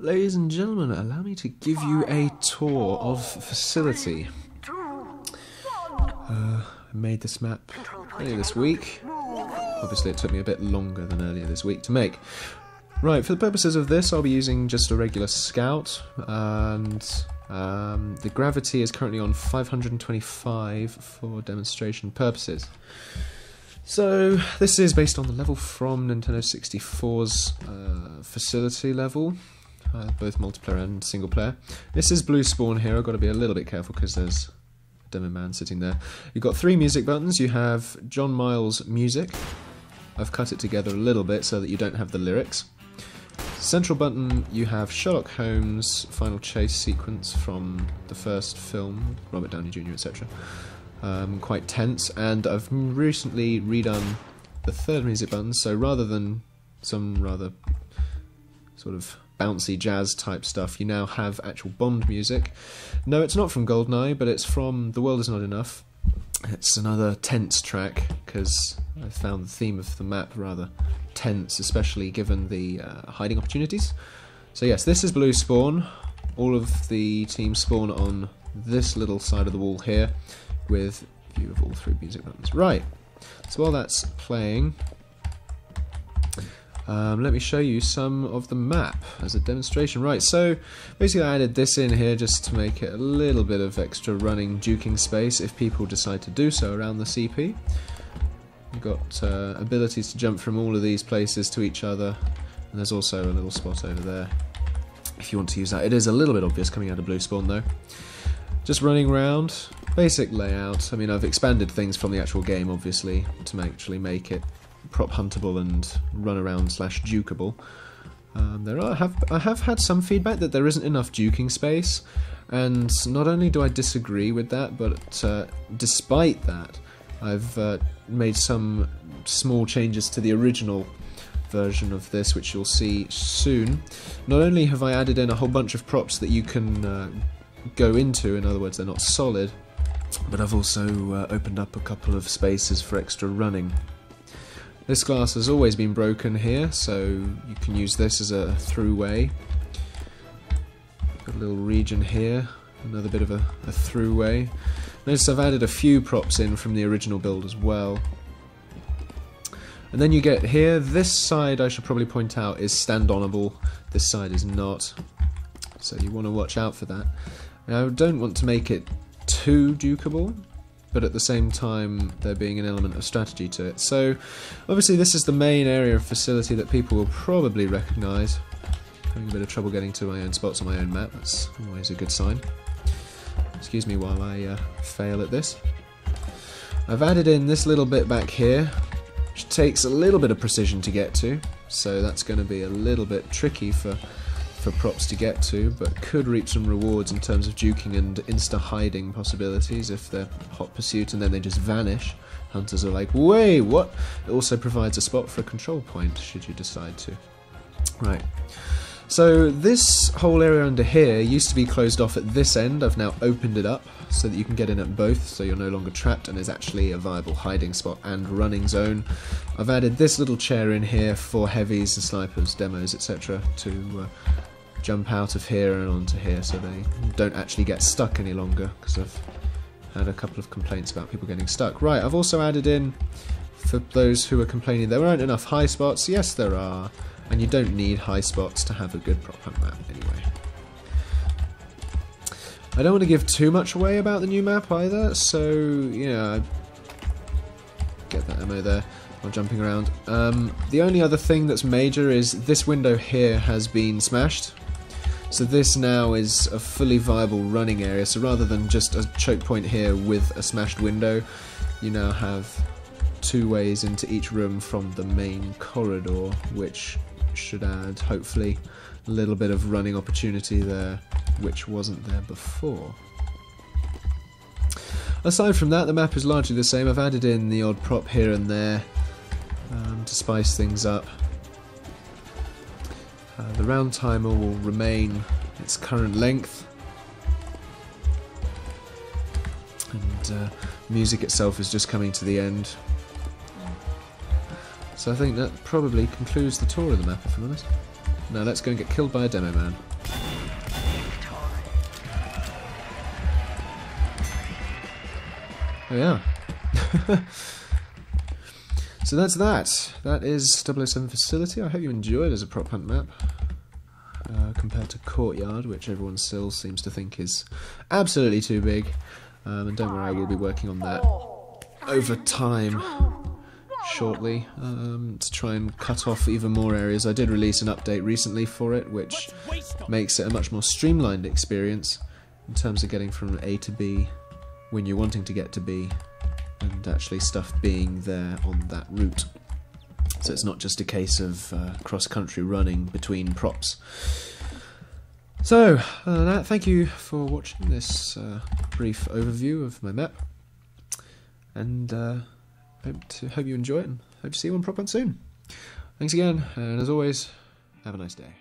Ladies and gentlemen, allow me to give you a tour of facility. I made this map earlier this week. Obviously it took me a bit longer than earlier this week to make. Right, for the purposes of this I'll be using just a regular scout, and the gravity is currently on 525 for demonstration purposes. So this is based on the level from Nintendo 64's facility level, both multiplayer and single player. This is blue spawn here. I've got to be a little bit careful because there's a demo man sitting there. You've got 3 music buttons. You have John Miles music. I've cut it together a little bit so that you don't have the lyrics. Central button, you have Sherlock Holmes' final chase sequence from the first film, Robert Downey Jr., etc. Quite tense, and I've recently redone the 3rd music button, so rather than some rather sort of bouncy jazz type stuff, you now have actual Bond music. No, it's not from GoldenEye, but it's from The World Is Not Enough. It's another tense track, because I found the theme of the map rather tense, especially given the hiding opportunities. So yes, this is blue spawn. All of the teams spawn on this little side of the wall here, with a view of all 3 music buttons. Right, so while that's playing, let me show you some of the map as a demonstration. Right, so basically I added this in here just to make it a little bit of extra running duking space if people decide to do so around the CP. You've got abilities to jump from all of these places to each other, and there's also a little spot over there if you want to use that. It is a little bit obvious coming out of blue spawn though. Just running around, basic layout. I mean, I've expanded things from the actual game obviously to actually make it prop huntable and run around / dukeable. I have had some feedback that there isn't enough duking space, and not only do I disagree with that, but despite that, I've made some small changes to the original version of this, which you'll see soon. Not only have I added in a whole bunch of props that you can go into, in other words they're not solid, but I've also opened up a couple of spaces for extra running. This glass has always been broken here, so you can use this as a throughway. Got a little region here, another bit of a throughway. Notice I've added a few props in from the original build as well. And then you get here, this side I should probably point out is stand-onable, this side is not, so you want to watch out for that. Now I don't want to make it too dukeable, but at the same time there being an element of strategy to it. So obviously this is the main area of facility that people will probably recognise. Having a bit of trouble getting to my own spots on my own map, that's always a good sign. Excuse me while I fail at this. I've added in this little bit back here, which takes a little bit of precision to get to, so that's going to be a little bit tricky for props to get to, but could reap some rewards in terms of duking and insta-hiding possibilities if they're hot pursuit and then they just vanish. Hunters are like, wait, what? It also provides a spot for a control point, should you decide to. Right. So this whole area under here used to be closed off at this end. I've now opened it up so that you can get in at both, so you're no longer trapped and is actually a viable hiding spot and running zone. I've added this little chair in here for heavies and snipers, demos, etc. to jump out of here and onto here so they don't actually get stuck any longer, because I've had a couple of complaints about people getting stuck. Right, I've also added in, for those who are complaining there aren't enough high spots, yes there are. And you don't need high spots to have a good prop hunt map anyway. I don't want to give too much away about the new map either, so, you know, get that ammo there while jumping around. The only other thing that's major is this window here has been smashed. So this now is a fully viable running area, so rather than just a choke point here with a smashed window, you now have 2 ways into each room from the main corridor, which should add, hopefully, a little bit of running opportunity there, which wasn't there before. Aside from that, the map is largely the same. I've added in the odd prop here and there to spice things up. The round timer will remain its current length, and music itself is just coming to the end. So I think that probably concludes the tour of the map, if I'm honest. Now let's go and get killed by a demo man. Oh yeah. So that's that. That is 007 Facility. I hope you enjoyed as a prop hunt map. Compared to Courtyard, which everyone still seems to think is absolutely too big. And don't worry, I will be working on that over time shortly to try and cut off even more areas. I did release an update recently for it, which makes it a much more streamlined experience in terms of getting from A to B when you're wanting to get to B, and actually stuff being there on that route. So it's not just a case of cross-country running between props. So, thank you for watching this brief overview of my map, and hope you enjoy it, and hope to see you on Prop Hunt soon. Thanks again, and as always, have a nice day.